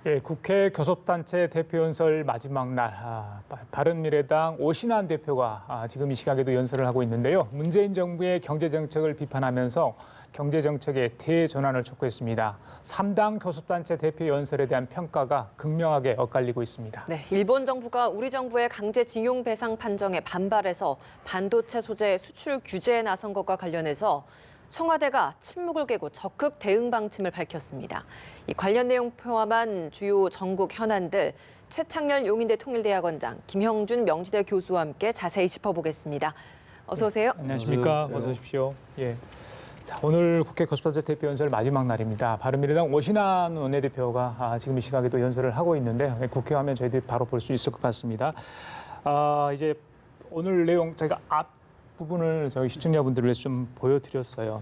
예, 국회 교섭단체 대표연설 마지막 날, 바른미래당 오신환 대표가 지금 이 시각에도 연설을 하고 있는데요. 문재인 정부의 경제정책을 비판하면서 경제정책의 대전환을 촉구했습니다. 3당 교섭단체 대표 연설에 대한 평가가 극명하게 엇갈리고 있습니다. 네, 일본 정부가 우리 정부의 강제징용 배상 판정에 반발해서 반도체 소재 수출 규제에 나선 것과 관련해서 청와대가 침묵을 깨고 적극 대응 방침을 밝혔습니다. 이 관련 내용 포함한 주요 전국 현안들 최창렬 용인대 통일대학원장, 김형준 명지대 교수와 함께 자세히 짚어보겠습니다. 어서 오세요. 안녕하십니까. 어서 오십시오. 예. 자, 오늘 국회 교섭단체 대표 연설 마지막 날입니다. 바른미래당 오신환 원내대표가 지금 이 시각에도 연설을 하고 있는데 국회 화면 저희들이 바로 볼 수 있을 것 같습니다. 이제 오늘 내용 저희가 부분을 저희 시청자분들을 위해서 좀 보여드렸어요.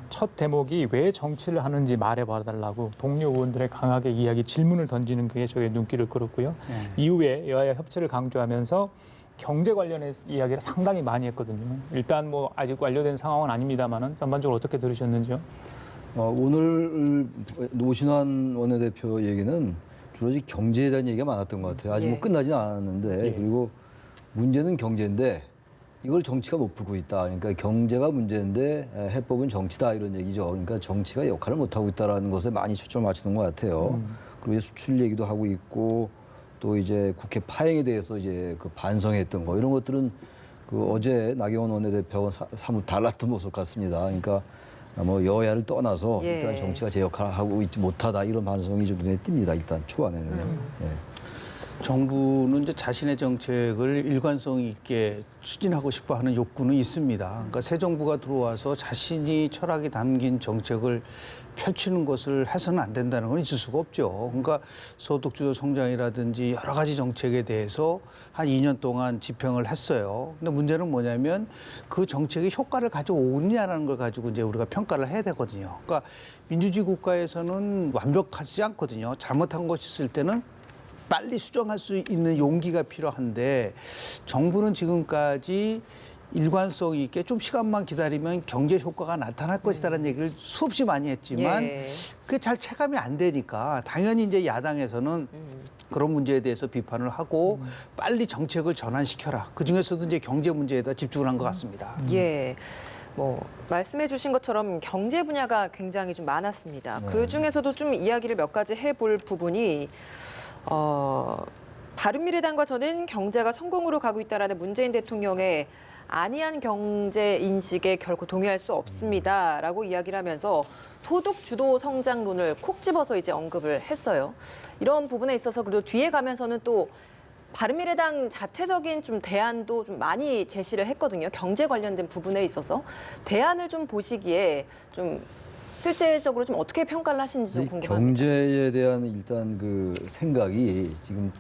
첫 대목이 왜 정치를 하는지 말해봐달라고 동료 의원들의 강하게 질문을 던지는 게 저의 눈길을 끌었고요. 이후에 여야 협치를 강조하면서 경제 관련해서 이야기를 상당히 많이 했거든요. 일단 뭐 아직 완료된 상황은 아닙니다만은 전반적으로 어떻게 들으셨는지요? 오늘 오신환 원내대표 얘기는 주로 경제에 대한 얘기가 많았던 것 같아요. 아직 뭐 끝나진 않았는데 그리고 문제는 경제인데 이걸 정치가 못 풀고 있다. 그러니까 경제가 문제인데 해법은 정치다 이런 얘기죠. 그러니까 정치가 역할을 못 하고 있다라는 것에 많이 초점을 맞추는 것 같아요. 그리고 수출 얘기도 하고 있고 또 이제 국회 파행에 대해서 이제 그 반성했던 거 이런 것들은 그 어제 나경원 원내대표와 사뭇 달랐던 모습 같습니다. 그러니까 뭐 여야를 떠나서 일단 정치가 제 역할을 하고 있지 못하다 이런 반성이 좀 눈에 띕니다. 일단 초안에는요. 정부는 이제 자신의 정책을 일관성 있게 추진하고 싶어 하는 욕구는 있습니다. 그러니까 새 정부가 들어와서 자신이 철학이 담긴 정책을 펼치는 것을 해서는 안 된다는 건 있을 수가 없죠. 그러니까 소득주도 성장이라든지 여러 가지 정책에 대해서 한 2년 동안 집행을 했어요. 근데 문제는 뭐냐면 그 정책이 효과를 가져오느냐라는 걸 가지고 이제 우리가 평가를 해야 되거든요. 그러니까 민주주의 국가에서는 완벽하지 않거든요. 잘못한 것이 있을 때는 빨리 수정할 수 있는 용기가 필요한데 정부는 지금까지 일관성 있게 좀 시간만 기다리면 경제 효과가 나타날 것이다라는 얘기를 수없이 많이 했지만 그게 잘 체감이 안 되니까 당연히 이제 야당에서는 그런 문제에 대해서 비판을 하고 빨리 정책을 전환시켜라. 그중에서도 이제 경제 문제에다 집중을 한 것 같습니다. 예. 뭐 말씀해 주신 것처럼 경제 분야가 굉장히 좀 많았습니다. 그중에서도 좀 이야기를 몇 가지 해볼 부분이 바른미래당과 저는 경제가 성공으로 가고 있다라는 문재인 대통령의 안이한 경제 인식에 결코 동의할 수 없습니다라고 이야기를 하면서 소득 주도 성장론을 콕 집어서 이제 언급을 했어요. 이런 부분에 있어서 그리고 뒤에 가면서는 또 바른미래당 자체적인 좀 대안도 좀 많이 제시를 했거든요. 경제 관련된 부분에 있어서 대안을 좀 보시기에 좀 실제적으로 좀 어떻게 평가를 하시는지 좀 궁금합니다. 경제에 대한 일단 그 생각이 지금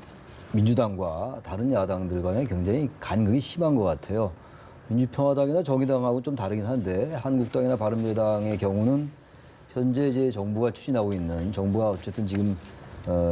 민주당과 다른 야당들 간에 굉장히 간극이 심한 것 같아요. 민주평화당이나 정의당하고 좀 다르긴 한데 한국당이나 바른미래당의 경우는 현재 이제 정부가 추진하고 있는 정부가 어쨌든 지금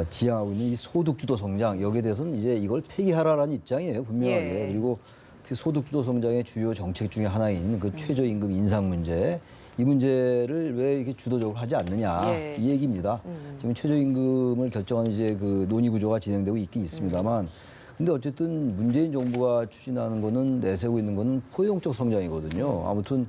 지향하고 있는 이 소득주도 성장 여기에 대해서는 이제 이걸 폐기하라라는 입장이에요 분명하게. 그리고 특히 소득주도 성장의 주요 정책 중에 하나인 그 최저임금 인상 문제. 이 문제를 왜 이렇게 주도적으로 하지 않느냐 이 얘기입니다. 지금 최저임금을 결정하는 이제 그 논의 구조가 진행되고 있긴 있습니다만, 근데 어쨌든 문재인 정부가 추진하는 거는 내세우고 있는 거는 포용적 성장이거든요. 아무튼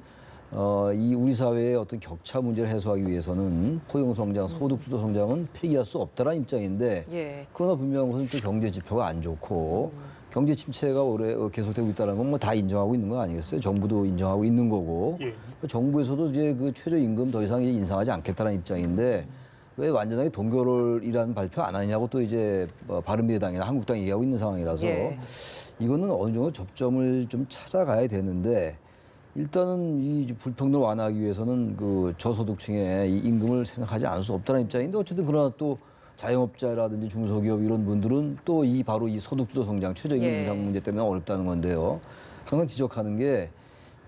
이 우리 사회의 어떤 격차 문제를 해소하기 위해서는 포용 성장, 소득 주도 성장은 폐기할 수 없다라는 입장인데, 그러나 분명한 것은 또 경제 지표가 안 좋고. 경제 침체가 오래 계속되고 있다는 건 뭐 다 인정하고 있는 거 아니겠어요? 정부도 인정하고 있는 거고. 정부에서도 이제 그 최저임금 더 이상 인상하지 않겠다는 입장인데 왜 완전하게 동결이라는 발표 안 하냐고 또 이제 바른미래당이나 한국당이 얘기하고 있는 상황이라서 이거는 어느 정도 접점을 좀 찾아가야 되는데 일단은 이 불평등을 완화하기 위해서는 그 저소득층의 이 임금을 생각하지 않을 수 없다는 입장인데 어쨌든 그러나 또 자영업자라든지 중소기업 이런 분들은 또 바로 이 소득주도 성장, 최저임금 인상 문제 때문에 어렵다는 건데요. 항상 지적하는 게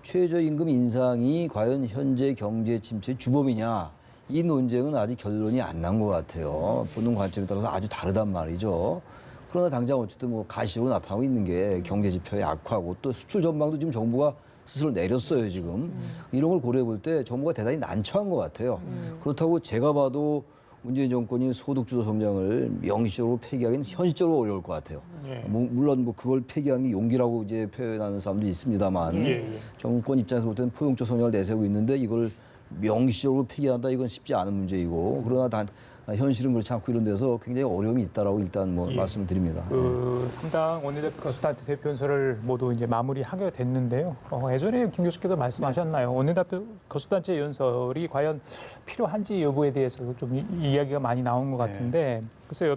최저임금 인상이 과연 현재 경제 침체의 주범이냐 이 논쟁은 아직 결론이 안 난 것 같아요. 보는 관점에 따라서 아주 다르단 말이죠. 그러나 당장 어쨌든 뭐 가시로 나타나고 있는 게 경제 지표의 악화고 또 수출 전망도 지금 정부가 스스로 내렸어요 지금. 이런 걸 고려해 볼 때 정부가 대단히 난처한 것 같아요. 그렇다고 제가 봐도 문재인 정권이 소득주도 성장을 명시적으로 폐기하기는 현실적으로 어려울 것 같아요. 예. 물론 뭐 그걸 폐기한 게 용기라고 이제 표현하는 사람도 있습니다만 예. 정권 입장에서 볼 때는 포용적 성장을 내세우고 있는데 이걸 명시적으로 폐기한다 이건 쉽지 않은 문제이고 그러나 현실은 그렇지 않고 이런 데서 굉장히 어려움이 있다라고 일단 뭐 말씀을 드립니다. 그 3당 원내대표 교섭단체 대표연설을 모두 이제 마무리하게 됐는데요. 예전에 김 교수께서 말씀하셨나요? 원내대표 교섭단체 연설이 과연 필요한지 여부에 대해서 좀 이야기가 많이 나온 것 같은데 글쎄요.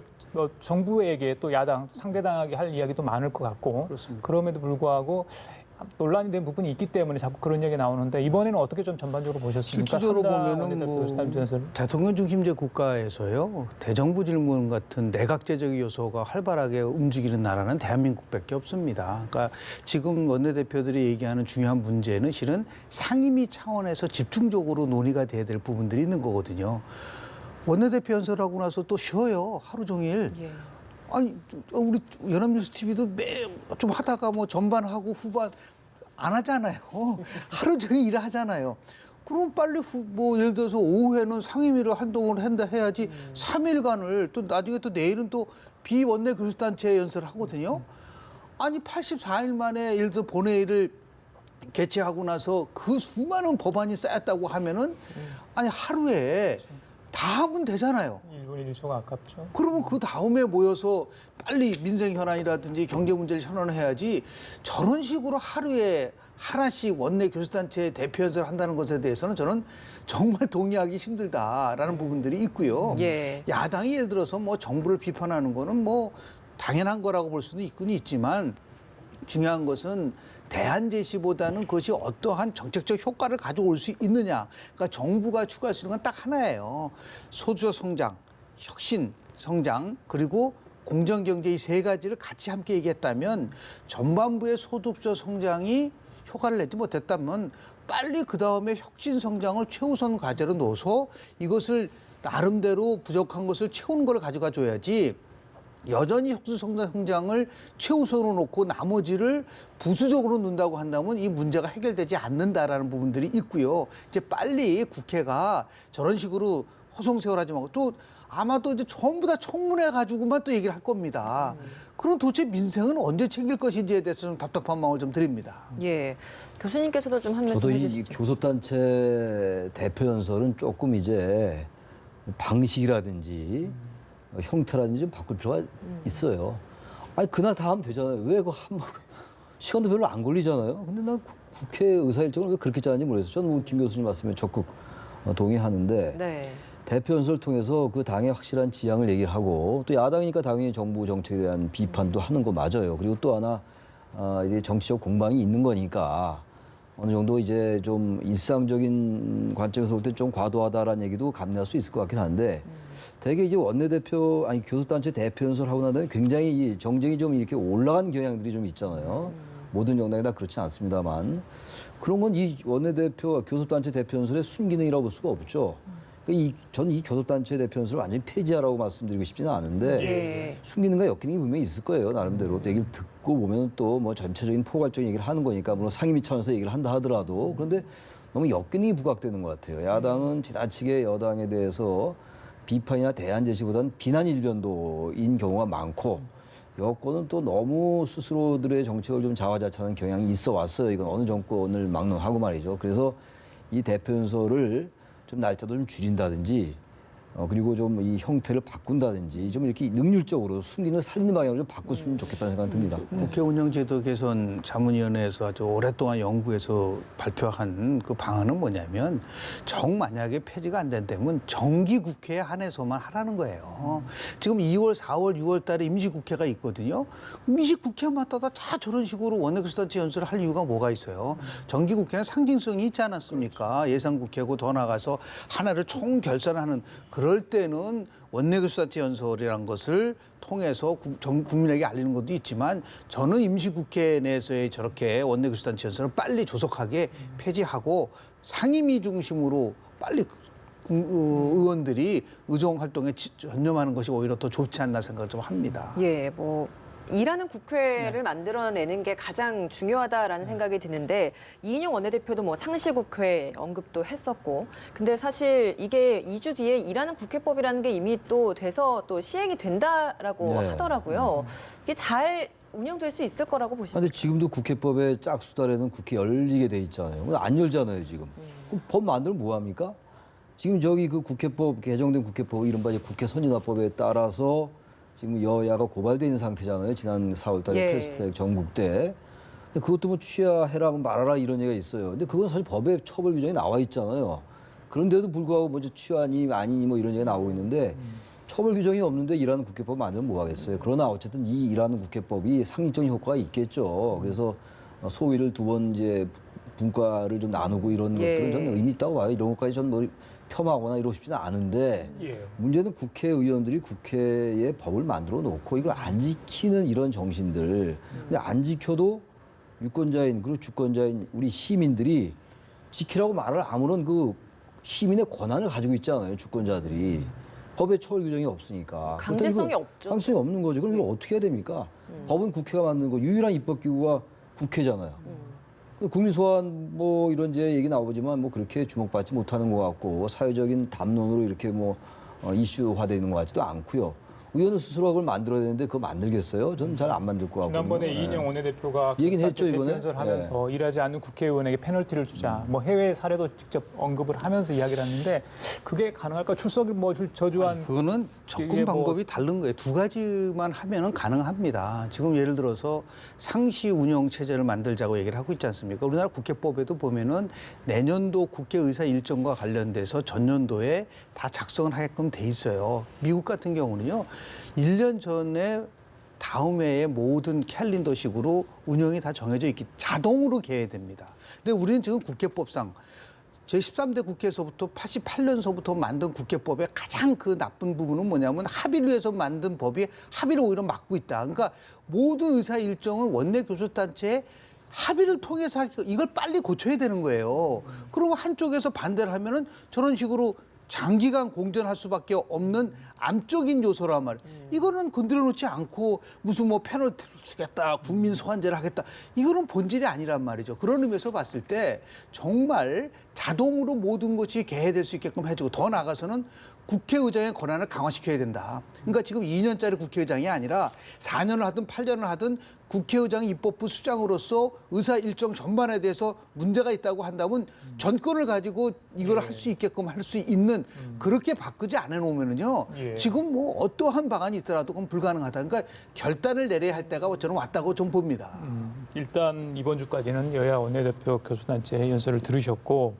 정부에게 또 야당 상대당에게 할 이야기도 많을 것 같고 그렇습니다. 그럼에도 불구하고 논란이 된 부분이 있기 때문에 자꾸 그런 얘기 나오는데 이번에는 어떻게 좀 전반적으로 보셨습니까? 실질적으로 3당 보면은 원내대표 뭐 교섭단체 연설. 대통령 중심제 국가에서요 대정부 질문 같은 내각제적 요소가 활발하게 움직이는 나라는 대한민국밖에 없습니다. 그러니까 지금 원내대표들이 얘기하는 중요한 문제는 실은 상임위 차원에서 집중적으로 논의가 돼야 될 부분들이 있는 거거든요. 원내대표 연설하고 나서 또 쉬어요 하루 종일. 예. 아니 우리 연합뉴스 TV도 매 좀 하다가 뭐 전반하고 후반 안 하잖아요. 하루 종일 일을 하잖아요. 그럼 빨리 뭐 예를 들어서 오후에는 상임위를 한동안 한다 해야지 3일간을 또 나중에 또 내일은 또 비원내 교섭단체 연설을 하거든요. 아니 84일 만에 예를 들어 본회의를 개최하고 나서 그 수많은 법안이 쌓였다고 하면은 아니 하루에 다 하면 되잖아요. 1분 1초가 아깝죠. 그러면 그 다음에 모여서 빨리 민생 현안이라든지 경제 문제를 현안해야지 저런 식으로 하루에 하나씩 원내 교섭단체 대표 연설을 한다는 것에 대해서는 저는 정말 동의하기 힘들다라는 부분들이 있고요. 예. 야당이 예를 들어서 뭐 정부를 비판하는 거는 뭐 당연한 거라고 볼 수도 있긴 있지만 중요한 것은 대안 제시보다는 그것이 어떠한 정책적 효과를 가져올 수 있느냐. 그러니까 정부가 추구할 수 있는 건 딱 하나예요. 소주적 성장, 혁신 성장, 그리고 공정경제 이 세 가지를 같이 함께 얘기했다면 전반부의 소득적 성장이 효과를 내지 못했다면 빨리 그다음에 혁신 성장을 최우선 과제로 넣어서 이것을 나름대로 부족한 것을 채우는 걸 가져가 줘야지 여전히 혁신 성장을 최우선으로 놓고 나머지를 부수적으로 놓는다고 한다면 이 문제가 해결되지 않는다라는 부분들이 있고요. 이제 빨리 국회가 저런 식으로 허송세월하지 말고 또 아마도 이제 전부 다 청문회 가지고만 또 얘기를 할 겁니다. 그럼 도대체 민생은 언제 챙길 것인지에 대해서 좀 답답한 마음을 좀 드립니다. 예. 교수님께서도 좀 한 말씀 저도 이 해주시죠. 교섭단체 대표 연설은 조금 이제 방식이라든지 형태라든지 좀 바꿀 필요가 있어요. 아니 그날 다 하면 되잖아요. 왜 그 한 시간도 별로 안 걸리잖아요. 근데 난 국회 의사 일정을 왜 그렇게 짜는지 모르겠어요. 저는 김 교수님 말씀에 적극 동의하는데 네. 대표 연설을 통해서 그 당의 확실한 지향을 얘기를 하고 또 야당이니까 당연히 정부 정책에 대한 비판도 하는 거 맞아요. 그리고 또 하나 이제 정치적 공방이 있는 거니까 어느 정도 이제 좀 일상적인 관점에서 볼 때 좀 과도하다라는 얘기도 감내할 수 있을 것 같긴 한데 되게 이제 원내대표 아니 교섭단체 대표 연설하고 난 다음에 굉장히 이 정쟁이 좀 이렇게 올라간 경향들이 좀 있잖아요. 모든 정당이 다 그렇진 않습니다만 그런 건 이 원내대표 교섭단체 대표 연설의 순기능이라고 볼 수가 없죠. 전 이 교섭단체 대표 연설을 완전히 폐지하라고 말씀드리고 싶지는 않은데 예. 숨기는가 엮이는 게 분명히 있을 거예요. 나름대로 또 얘기를 듣고 보면 또 뭐 전체적인 포괄적인 얘기를 하는 거니까 물론 상임위 차원에서 얘기를 한다 하더라도 그런데 너무 엮이는 게 부각되는 것 같아요. 야당은 지나치게 여당에 대해서 비판이나 대안 제시보다는 비난 일변도인 경우가 많고 여권은 또 너무 스스로들의 정책을 좀 자화자찬하는 경향이 있어 왔어요. 이건 어느 정권을 막론하고 말이죠. 그래서 이 대표 연설을 좀 날짜도 좀 줄인다든지 그리고 좀 이 형태를 바꾼다든지 좀 이렇게 능률적으로 숨기는 살리는 방향으로 좀 바꿨으면 좋겠다는 생각이 듭니다. 국회 운영제도 개선 자문위원회에서 아주 오랫동안 연구해서 발표한 그 방안은 뭐냐면 만약에 폐지가 안 된다면 정기국회에 한해서만 하라는 거예요. 지금 2월, 4월, 6월 달에 임시국회가 있거든요. 임시국회마다 다 저런 식으로 원내교섭단체 연설을 할 이유가 뭐가 있어요. 정기국회는 상징성이 있지 않았습니까? 예산국회고 더 나가서 하나를 총결산하는 그럴 때는 원내교섭단체 연설이라는 것을 통해서 국민에게 알리는 것도 있지만 저는 임시국회 내에서의 저렇게 원내교섭단체 연설을 빨리 조속하게 폐지하고 상임위 중심으로 빨리 의원들이 의정 활동에 전념하는 것이 오히려 더 좋지 않나 생각을 좀 합니다. 예, 뭐 일하는 국회를 만들어내는 게 가장 중요하다라는 생각이 드는데 이인영 원내대표도 뭐 상시국회 언급도 했었고 근데 사실 이게 2주 뒤에 일하는 국회법이라는 게 이미 또 돼서 또 시행이 된다라고 네. 하더라고요. 이게 잘 운영될 수 있을 거라고 보십니까? 근데 지금도 국회법에 짝수달에는 국회 열리게 돼 있잖아요. 근데 안 열잖아요, 지금. 그럼 법 만들면 뭐 합니까? 지금 저기 그 국회법, 개정된 국회법, 이른바 이제 국회 선진화법에 따라서 지금 여야가 고발돼 있는 상태잖아요. 지난 4월 달에 예. 패스트트랙 전국 때. 근데 그것도 뭐 취하해라, 말아라 이런 얘기가 있어요. 근데 그건 사실 법에 처벌 규정이 나와 있잖아요. 그런데도 불구하고 먼저 취하니 아니니 뭐 이런 얘기가 나오고 있는데 처벌 규정이 없는데 일하는 국회법 만들면 뭐 하겠어요. 그러나 어쨌든 이 일하는 국회법이 상징적인 효과가 있겠죠. 그래서 소위를 두 번 이제 분과를 좀 나누고 이런 것들은 저는 의미 있다고 봐요. 이런 것까지 전 뭐 폄하하거나 이러고 싶지는 않은데 예. 문제는 국회의원들이 국회에 법을 만들어 놓고 이걸 안 지키는 이런 정신들. 근데 안 지켜도 유권자인 그리고 주권자인 우리 시민들이 지키라고 말을 아무런 그 시민의 권한을 가지고 있지 않아요. 주권자들이. 법에 처벌 규정이 없으니까. 강제성이 없죠. 강제성이 없는 거죠. 그럼 이걸 어떻게 해야 됩니까? 법은 국회가 만드는 거 유일한 입법기구가 국회잖아요. 국민 소환 뭐 이런 이제 얘기 나오지만 뭐 그렇게 주목받지 못하는 것 같고 사회적인 담론으로 이렇게 뭐 이슈화되는 것 같지도 않고요. 의원은 스스로 그걸 만들어야 되는데 그거 만들겠어요? 저는 잘 안 만들 것 같고. 지난번에 이인영 원내대표가 얘기는 했죠, 이번에. 연설하면서 일하지 않는 국회의원에게 페널티를 주자. 뭐 해외 사례도 직접 언급을 하면서 이야기를 했는데 그게 가능할까? 출석을 뭐 저주한 그거는 이게 접근 뭐- 방법이 다른 거예요. 두 가지만 하면은 가능합니다. 지금 예를 들어서 상시 운영 체제를 만들자고 얘기를 하고 있지 않습니까? 우리나라 국회법에도 보면은 내년도 국회의사 일정과 관련돼서 전년도에 다 작성을 하게끔 돼 있어요. 미국 같은 경우는요. 1년 전에 다음 해의 모든 캘린더식으로 운영이 다 정해져 있기 자동으로 개회됩니다. 근데 우리는 지금 국회법상 제13대 국회에서부터 88년서부터 만든 국회법의 가장 그 나쁜 부분은 뭐냐면 합의를 위해서 만든 법이 합의를 오히려 막고 있다. 그러니까 모든 의사 일정을 원내 교섭단체에 합의를 통해서 이걸 빨리 고쳐야 되는 거예요. 그리고 한쪽에서 반대를 하면은 저런 식으로 장기간 공전할 수밖에 없는 암적인 요소란 말이에요. 이거는 건드려 놓지 않고 무슨 뭐 페널티를 주겠다, 국민 소환제를 하겠다. 이거는 본질이 아니란 말이죠. 그런 의미에서 봤을 때 정말 자동으로 모든 것이 개해될 수 있게끔 해주고 더 나아가서는 국회의장의 권한을 강화시켜야 된다. 그러니까 지금 2년짜리 국회의장이 아니라 4년을 하든 8년을 하든 국회의장 입법부 수장으로서 의사 일정 전반에 대해서 문제가 있다고 한다면 전권을 가지고 이걸 할 수 있게끔 할 수 있는 그렇게 바꾸지 않아 놓으면은요. 예. 지금 뭐 어떠한 방안이 있더라도 그건 불가능하다. 그러니까 결단을 내려야 할 때가 저는 왔다고 좀 봅니다. 일단 이번 주까지는 여야 원내대표 교섭단체 연설을 들으셨고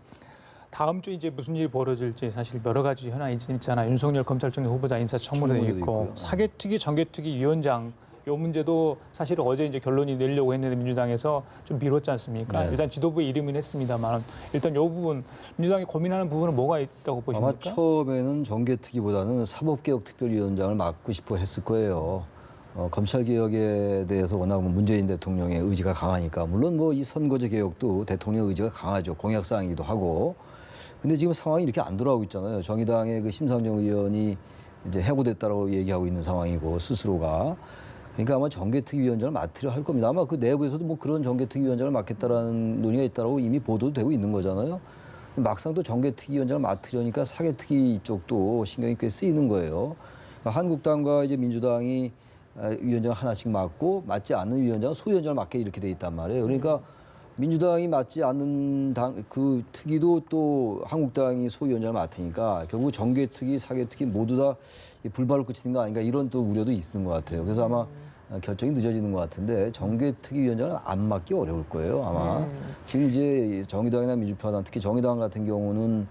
다음 주 이제 무슨 일이 벌어질지 사실 여러 가지 현안이 있잖아요. 윤석열 검찰총리 후보자 인사청문회도 청문회도 있고 있고요. 사개특위, 정개특위 위원장 요 문제도 사실 어제 이제 결론이 내려고 했는데 민주당에서 좀 미뤘지 않습니까? 네. 일단 지도부에 이름은 했습니다만 일단 요 부분 민주당이 고민하는 부분은 뭐가 있다고 아마 보십니까? 처음에는 정개특위보다는 사법개혁특별위원장을 맡고 싶어 했을 거예요. 검찰개혁에 대해서 워낙 문재인 대통령의 의지가 강하니까 물론 뭐 이 선거제 개혁도 대통령의 의지가 강하죠. 공약사항이기도 하고. 근데 지금 상황이 이렇게 안 돌아가고 있잖아요. 정의당의 그 심상정 의원이 이제 해고됐다고 얘기하고 있는 상황이고 스스로가. 그러니까 아마 정개특위위원장을 맡으려 할 겁니다. 아마 그 내부에서도 뭐 그런 정개특위위원장을 맡겠다라는 논의가 있다고 이미 보도도 되고 있는 거잖아요. 막상 또 정개특위위원장을 맡으려니까 사개특위 쪽도 신경이 꽤 쓰이는 거예요. 그러니까 한국당과 이제 민주당이 위원장 하나씩 맡고 맡지 않는 위원장은 소위원장을 맡게 이렇게 돼 있단 말이에요. 그러니까 민주당이 맡지 않는 당 그 특위도 또 한국당이 소위원장을 맡으니까 결국 정개특위, 사개특위 모두 다 불발로 그치는 거 아닌가 이런 또 우려도 있는 것 같아요. 그래서 아마 결정이 늦어지는 것 같은데 정개특위위원장은 안 맡기 어려울 거예요. 아마 지금 이제 정의당이나 민주평화당 특히 정의당 같은 경우는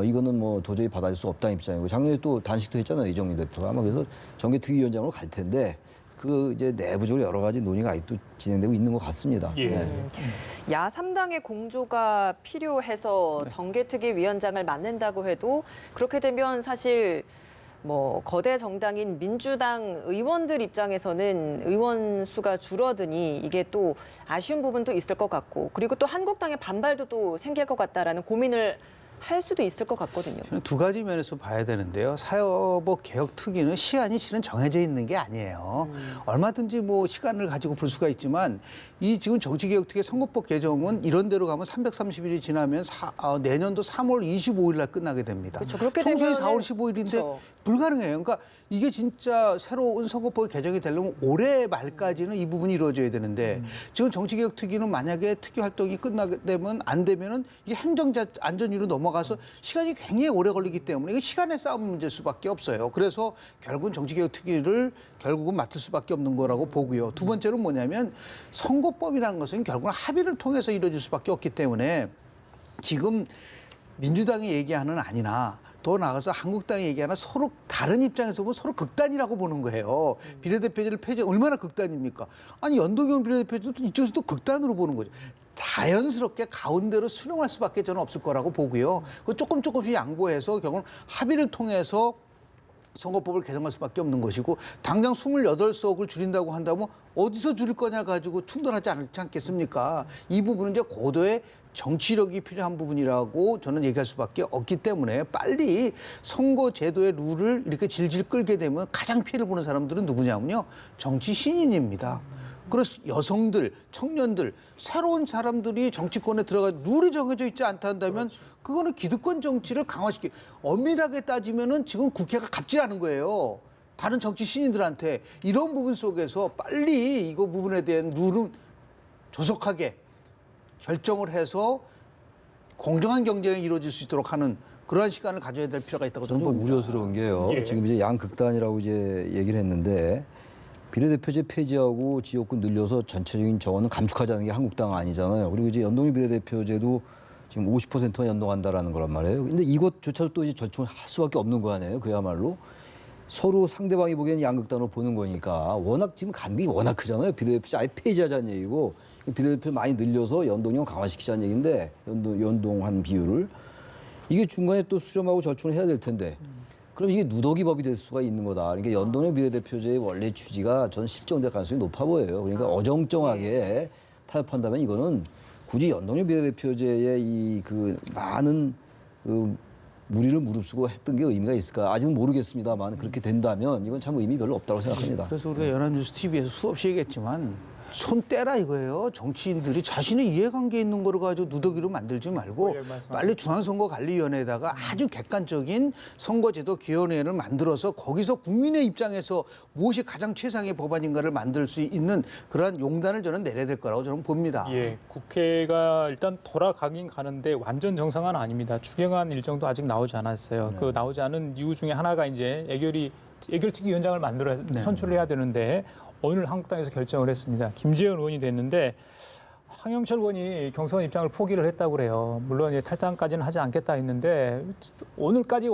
이거는 뭐 도저히 받아줄 수 없다는 입장이고 작년에 또 단식도 했잖아요. 이정미 대표가 아마 그래서 정개특위위원장으로 갈 텐데 그 이제 내부적으로 여러 가지 논의가 아직도 진행되고 있는 것 같습니다. 예. 네. 야3당의 공조가 필요해서 정개특위 위원장을 맡는다고 해도 그렇게 되면 사실 뭐 거대 정당인 민주당 의원들 입장에서는 의원 수가 줄어드니 이게 또 아쉬운 부분도 있을 것 같고 그리고 또 한국당의 반발도 또 생길 것 같다라는 고민을 할 수도 있을 것 같거든요. 저는 두 가지 면에서 봐야 되는데요. 사회법 개혁 특위는 시한이 실은 정해져 있는 게 아니에요. 얼마든지 뭐 시간을 가지고 볼 수가 있지만 이 지금 정치개혁특위 선거법 개정은 이런 대로 가면 330일이 지나면 내년도 3월 25일 날 끝나게 됩니다. 그렇죠. 그렇게 총선이 되면은 4월 15일인데 그렇죠. 불가능해요. 그러니까 이게 진짜 새로운 선거법이 개정이 되려면 올해 말까지는 이 부분이 이루어져야 되는데 지금 정치개혁특위는 만약에 특위 활동이 끝나게 되면 안 되면은 이게 행정자 안전위로 넘어가서 시간이 굉장히 오래 걸리기 때문에 이게 시간의 싸움 문제일 수밖에 없어요. 그래서 결국은 정치개혁특위를 결국은 맡을 수밖에 없는 거라고 보고요. 두 번째는 뭐냐면 선거법이라는 것은 결국은 합의를 통해서 이루어질 수밖에 없기 때문에 지금 민주당이 얘기하는 아니나 더 나아가서 한국당이 얘기하는 서로 다른 입장에서 보면 서로 극단이라고 보는 거예요. 비례대표제를 폐지 얼마나 극단입니까? 아니 연동형 비례대표제도 이쪽에서도 극단으로 보는 거죠. 자연스럽게 가운데로 수렴할 수밖에 저는 없을 거라고 보고요. 그 조금씩 양보해서 결국은 합의를 통해서 선거법을 개정할 수밖에 없는 것이고 당장 28석을 줄인다고 한다면 어디서 줄일 거냐 가지고 충돌하지 않지 않겠습니까? 이 부분은 이제 고도의 정치력이 필요한 부분이라고 저는 얘기할 수밖에 없기 때문에 빨리 선거 제도의 룰을 이렇게 질질 끌게 되면 가장 피해를 보는 사람들은 누구냐면요. 정치 신인입니다. 그래서 여성들, 청년들, 새로운 사람들이 정치권에 들어가 룰이 정해져 있지 않다 한다면 그거는 기득권 정치를 강화시키. 엄밀하게 따지면은 지금 국회가 갑질하는 거예요. 다른 정치 신인들한테 이런 부분 속에서 빨리 이거 부분에 대한 룰은 조속하게 결정을 해서 공정한 경쟁이 이루어질 수 있도록 하는 그러한 시간을 가져야 될 필요가 있다고 저는 좀 봅니다. 우려스러운 게요. 예. 지금 이제 양극단이라고 이제 얘기를 했는데 비례대표제 폐지하고 지역구 늘려서 전체적인 정원은 감축하자는 게 한국당 아니잖아요. 그리고 이제 연동형 비례대표제도 지금 50%만 연동한다라는 거란 말이에요. 근데 이것조차도 또 이제 절충을 할 수밖에 없는 거 아니에요. 그야말로 서로 상대방이 보기에는 양극단으로 보는 거니까 워낙 지금 간극이 워낙 크잖아요. 비례대표제 아예 폐지하자는 얘기고 비례대표 많이 늘려서 연동형 강화시키자는 얘기인데 연동한 비율을 이게 중간에 또 수렴하고 절충을 해야 될 텐데 그럼 이게 누더기 법이 될 수가 있는 거다. 그러니까 연동형 비례대표제의 원래 취지가 전 실종될 가능성이 높아 보여요. 그러니까 어정쩡하게 타협한다면 이거는 굳이 연동형 비례대표제의 이 그 많은 그 무리를 무릅쓰고 했던 게 의미가 있을까? 아직은 모르겠습니다만 그렇게 된다면 이건 참 의미 별로 없다고 생각합니다. 그래서 우리가 연합뉴스 TV에서 수없이 얘기했지만 손 떼라 이거예요. 정치인들이 자신의 이해관계 있는 거를 가지고 누더기로 만들지 말고 빨리 중앙선거관리위원회에다가 아주 객관적인 선거제도기원회를 만들어서 거기서 국민의 입장에서 무엇이 가장 최상의 법안인가를 만들 수 있는 그러한 용단을 저는 내려야 될 거라고 저는 봅니다. 예, 국회가 일단 돌아가긴 가는데 완전 정상은 아닙니다. 추경안 일정도 아직 나오지 않았어요. 그 나오지 않은 이유 중에 하나가 이제 예결특위위원장을 만들어 선출을 해야 되는데 오늘 한국당에서 결정을 했습니다. 김재현 의원이 됐는데 황영철 의원이 경선 입장을 포기를 했다고 그래요. 물론 이제 탈당까지는 하지 않겠다 했는데 오늘까지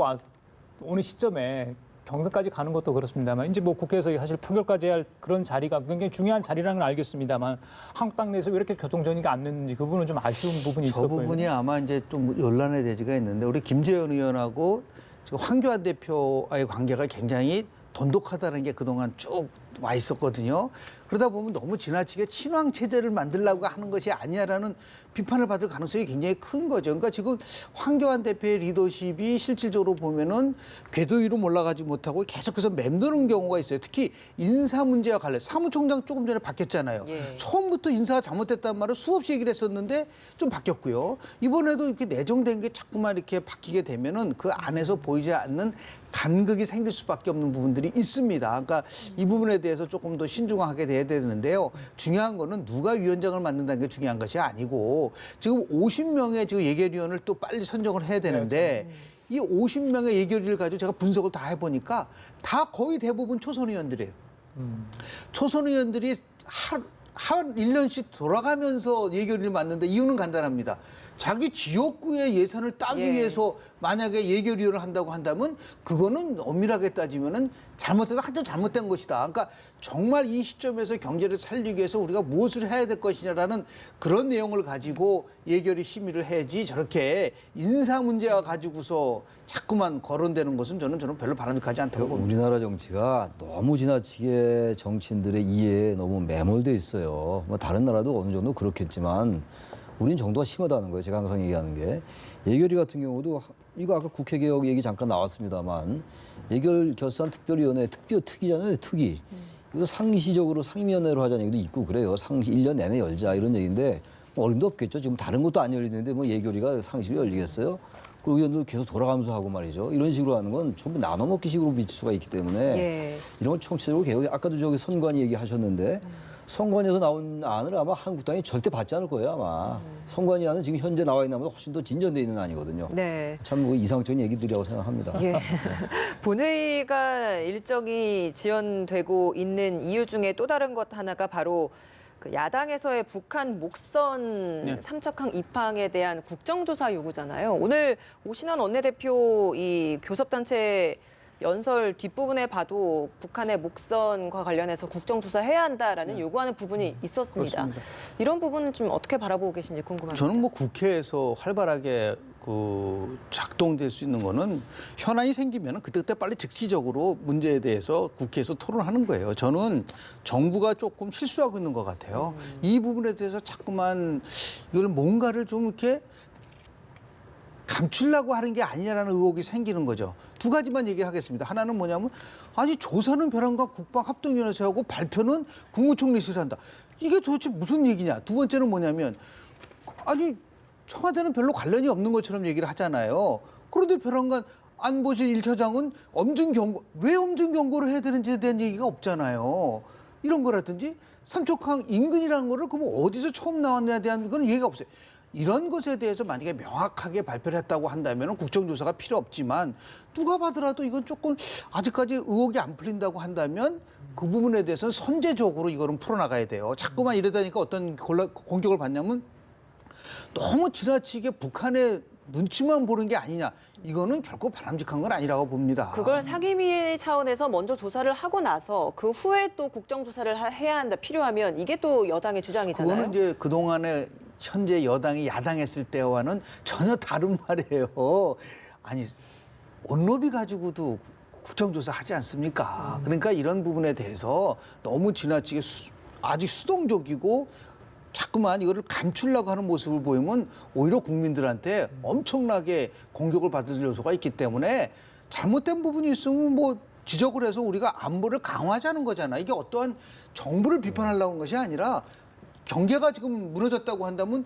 오늘 시점에 경선까지 가는 것도 그렇습니다만 이제 뭐 국회에서 사실 표결까지 해야 할 그런 자리가 굉장히 중요한 자리라는 건 알겠습니다만 한국당 내에서 왜 이렇게 교통정리가 안 됐는지 그 부분은 좀 아쉬운 부분이 저 있었고요. 부분이 아마 이제 좀 논란의 대지가 있는데 우리 김재현 의원하고 지금 황교안 대표와의 관계가 굉장히 돈독하다는 게 그동안 쭉 와 있었거든요. 그러다 보면 너무 지나치게 친황 체제를 만들려고 하는 것이 아니야라는 비판을 받을 가능성이 굉장히 큰 거죠. 그러니까 지금 황교안 대표의 리더십이 실질적으로 보면은 궤도 위로 올라가지 못하고 계속해서 맴도는 경우가 있어요. 특히 인사 문제와 관련 사무총장 조금 전에 바뀌었잖아요. 예. 처음부터 인사가 잘못됐다는 말을 수없이 얘기를 했었는데 좀 바뀌었고요. 이번에도 이렇게 내정된 게 자꾸만 이렇게 바뀌게 되면은 그 안에서 보이지 않는 간극이 생길 수밖에 없는 부분들이 있습니다. 그러니까 이 부분에 대해서 조금 더 신중하게 돼야 되는데요. 중요한 거는 누가 위원장을 맡는다는 게 중요한 것이 아니고 지금 50명의 지금 예결위원을 또 빨리 선정을 해야 되는데 이 50명의 예결위를 가지고 제가 분석을 다 해보니까 다 거의 대부분 초선 의원들이에요. 초선 의원들이 한 1년씩 돌아가면서 예결위를 맡는데 이유는 간단합니다. 자기 지역구의 예산을 따기 예. 위해서 만약에 예결위원을 한다고 한다면 그거는 엄밀하게 따지면은 잘못해도 한참 잘못된 것이다. 그러니까 정말 이 시점에서 경제를 살리기 위해서 우리가 무엇을 해야 될 것이냐라는 그런 내용을 가지고 예결위 심의를 해야지 저렇게 인사 문제와 가지고서 자꾸만 거론되는 것은 저는 별로 바람직하지 않다고 봅니다. 우리나라 정치가 너무 지나치게 정치인들의 이해에 너무 매몰돼 있어요. 뭐 다른 나라도 어느 정도 그렇겠지만 우리는 정도가 심하다는 거예요. 제가 항상 얘기하는 게 예결위 같은 경우도 이거 아까 국회 개혁 얘기 잠깐 나왔습니다만 예결 결산 특별위원회 특위잖아요, 특위. 이거 상시적으로 상임위원회로 하자는 얘기도 있고 그래요. 상시 1년 내내 열자 이런 얘기인데 뭐 어림도 없겠죠. 지금 다른 것도 안 열리는데 뭐 예결위가 상시로 열리겠어요? 그 의원들 계속 돌아가면서 하고 말이죠. 이런 식으로 하는 건 전부 나눠먹기 식으로 비칠 수가 있기 때문에 예. 이런 건 총체적으로 개혁이 아까도 저기 선관위 얘기하셨는데 선관위에서 나온 안을 아마 한국당이 절대 받지 않을 거예요 아마. 선관위 안은 지금 현재 나와 있는 것보다 훨씬 더 진전돼 있는 안이거든요. 네. 참 뭐 이상적인 얘기들이라고 생각합니다. 예. 본회의가 일정이 지연되고 있는 이유 중에 또 다른 것 하나가 바로 그 야당에서의 북한 목선 네. 삼척항 입항에 대한 국정조사 요구잖아요. 오늘 오신환 원내대표 이 교섭단체 연설 뒷부분에 봐도 북한의 목선과 관련해서 국정조사해야 한다라는 요구하는 부분이 있었습니다. 그렇습니다. 이런 부분은 좀 어떻게 바라보고 계신지 궁금합니다. 저는 뭐 국회에서 활발하게 그 작동될 수 있는 거는 현안이 생기면 그때그때 빨리 즉시적으로 문제에 대해서 국회에서 토론하는 거예요. 저는 정부가 조금 실수하고 있는 것 같아요. 이 부분에 대해서 자꾸만 이걸 뭔가를 좀 이렇게 감추려고 하는 게 아니냐라는 의혹이 생기는 거죠. 두 가지만 얘기를 하겠습니다. 하나는 뭐냐면 아니 조사는 벼랑과 국방합동위원회에서 하고 발표는 국무총리실에서 한다. 이게 도대체 무슨 얘기냐. 두 번째는 뭐냐면 아니 청와대는 별로 관련이 없는 것처럼 얘기를 하잖아요. 그런데 벼랑간 안보실 1차장은 엄중 경고, 왜 엄중 경고를 해야 되는지에 대한 얘기가 없잖아요. 이런 거라든지 삼척항 인근이라는 거를 그럼 어디서 처음 나왔냐에 대한 건 얘기가 없어요. 이런 것에 대해서 만약에 명확하게 발표를 했다고 한다면 국정조사가 필요 없지만 누가 봐더라도 이건 조금 아직까지 의혹이 안 풀린다고 한다면 그 부분에 대해서는 선제적으로 이거는 풀어나가야 돼요. 자꾸만 이러다니까 어떤 공격을 받냐면 너무 지나치게 북한의 눈치만 보는 게 아니냐. 이거는 결코 바람직한 건 아니라고 봅니다. 그걸 상임위 차원에서 먼저 조사를 하고 나서 그 후에 또 국정조사를 해야 한다, 필요하면 이게 또 여당의 주장이잖아요. 그거는 이제 그동안에 현재 여당이 야당했을 때와는 전혀 다른 말이에요. 아니 원로비 가지고도 국정조사 하지 않습니까? 그러니까 이런 부분에 대해서 너무 지나치게 아직 수동적이고 자꾸만 이거를 감추려고 하는 모습을 보이면 오히려 국민들한테 엄청나게 공격을 받을 요소가 있기 때문에 잘못된 부분이 있으면 뭐 지적을 해서 우리가 안보를 강화하자는 거잖아. 이게 어떠한 정부를 비판하려고 하는 것이 아니라 경계가 지금 무너졌다고 한다면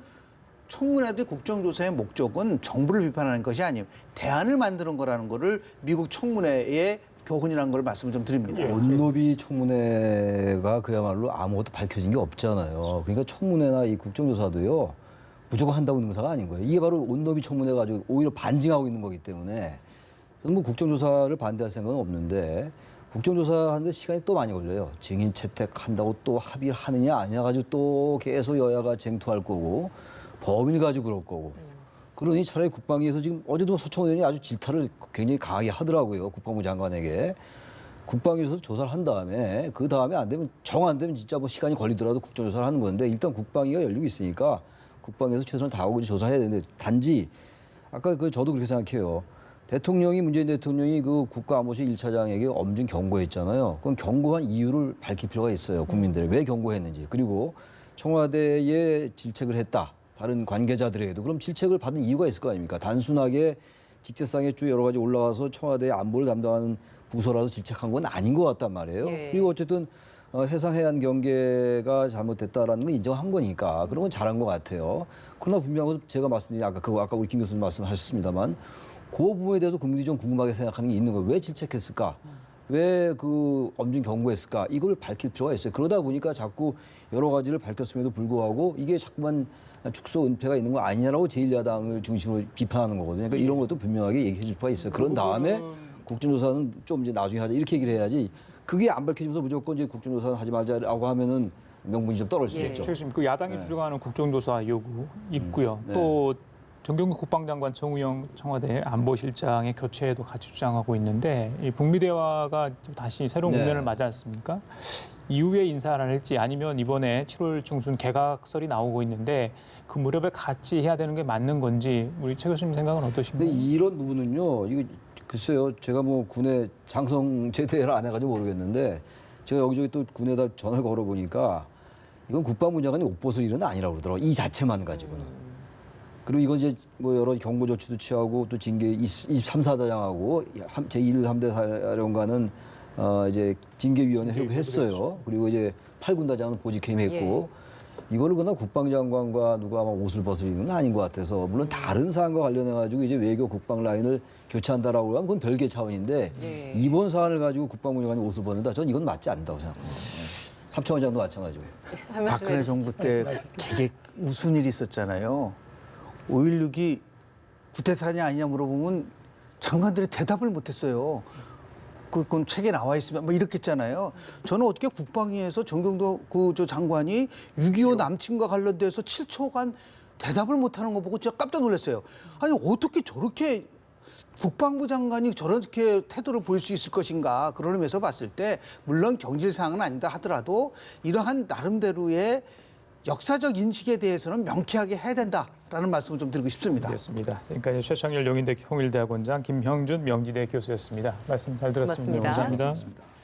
청문회의 국정조사의 목적은 정부를 비판하는 것이 아니에요. 대안을 만드는 거라는 거를 미국 청문회의 교훈이라는 걸 말씀을 좀 드립니다. 원로비 청문회가 그야말로 아무것도 밝혀진 게 없잖아요. 그러니까 청문회나 이 국정조사도요 무조건 한다고 능사가 아닌 거예요. 이게 바로 원로비 청문회 가지고 오히려 반증하고 있는 거기 때문에 저는 뭐 국정조사를 반대할 생각은 없는데 국정조사하는데 시간이 또 많이 걸려요. 증인 채택한다고 또 합의를 하느냐 아니냐 가지고 또 계속 여야가 쟁투할 거고 범인을 가지고 그럴 거고. 그러니 차라리 국방위에서 지금 어제도 서청원 의원이 아주 질타를 굉장히 강하게 하더라고요. 국방부 장관에게. 국방위에서 조사를 한 다음에 그 다음에 안 되면 정 안 되면 진짜 뭐 시간이 걸리더라도 국정조사를 하는 건데 일단 국방위가 열리고 있으니까 국방위에서 최선을 다하고 조사해야 되는데 단지 아까 저도 그렇게 생각해요. 문재인 대통령이 그 국가안보실 1차장에게 엄중 경고했잖아요. 그건 경고한 이유를 밝힐 필요가 있어요. 국민들이 왜 경고했는지. 그리고 청와대에 질책을 했다. 다른 관계자들에게도 그럼 질책을 받은 이유가 있을 거 아닙니까? 단순하게 직책상에 쭉 여러 가지 올라가서 청와대의 안보를 담당하는 부서라서 질책한 건 아닌 것 같단 말이에요. 예. 그리고 어쨌든 해상 해안 경계가 잘못됐다라는 건 인정한 거니까 그런 건 잘한 것 같아요. 그러나 분명한 것은 제가 말씀드린 아까 우리 김 교수님 말씀하셨습니다만 그 부분에 대해서 국민들이 좀 궁금하게 생각하는 게 있는 거예요. 왜 질책했을까? 왜 그 엄중 경고했을까? 이걸 밝힐 필요가 있어요. 그러다 보니까 자꾸 여러 가지를 밝혔음에도 불구하고 이게 자꾸만 축소 은폐가 있는 거 아니냐라고 제1야당을 중심으로 비판하는 거거든요. 그러니까 이런 것도 분명하게 얘기해 줄 필요가 있어요. 그런 다음에 국정조사는 좀 이제 나중에 하자 이렇게 얘기를 해야지 그게 안 밝혀지면서 무조건 이제 국정조사는 하지 말자라고 하면은 명분이 좀 떨어질 수 예. 있죠. 최 교수님, 그 야당이 주장하는 국정조사 요구 있고요. 네. 또 정경국 국방장관, 정우영 청와대 안보실장의 교체에도 같이 주장하고 있는데 이 북미 대화가 다시 새로운 네. 국면을 맞지 않습니까? 이후에 인사를 할지 아니면 이번에 7월 중순 개각설이 나오고 있는데 그 무렵에 같이 해야 되는 게 맞는 건지 우리 최 교수님 생각은 어떠신가요? 근데 이런 부분은요, 이거 글쎄요, 제가 뭐 군에 장성 제대를 안 해가지고 모르겠는데 제가 여기저기 또 군에다 전화를 걸어보니까 이건 국방부 장관이 옷 벗을 일은 아니라고 그러더라고요. 이 자체만 가지고는. 그리고 이거 이제 뭐 여러 경고 조치도 취하고 또 징계 23사단장하고 제1 함대 사령관은 이제 징계위원회 회부했어요. 그리고 이제 8군단장은 보직해임했고 이거를 그나 국방장관과 누가 아마 옷을 벗으리는 건 아닌 것 같아서 물론 다른 사안과 관련해 가지고 이제 외교 국방 라인을 교체한다라고 하면 그건 별개 차원인데 이번 사안을 가지고 국방부 장관이 옷을 벗는다. 전 이건 맞지 않다고 생각합니다. 합참원장도 마찬가지고. 한 말씀 박근혜 해주시죠. 정부 때 되게 무슨 일이 있었잖아요. 5.16이 구태타냐 아니냐 물어보면 장관들이 대답을 못했어요. 그건 책에 나와 있으면 뭐 이렇게 했잖아요. 저는 어떻게 국방위에서 정경도 저 장관이 6.25 남침과 관련돼서 7초간 대답을 못하는 거 보고 진짜 깜짝 놀랐어요. 아니 어떻게 저렇게 국방부 장관이 저렇게 태도를 보일 수 있을 것인가. 그런 의미에서 봤을 때 물론 경질사항은 아니다 하더라도 이러한 나름대로의 역사적 인식에 대해서는 명쾌하게 해야 된다라는 말씀을 좀 드리고 싶습니다. 알겠습니다. 지금까지 최창렬 용인대 홍일대학원장, 김형준 명지대 교수였습니다. 말씀 잘 들었습니다. 고맙습니다. 감사합니다.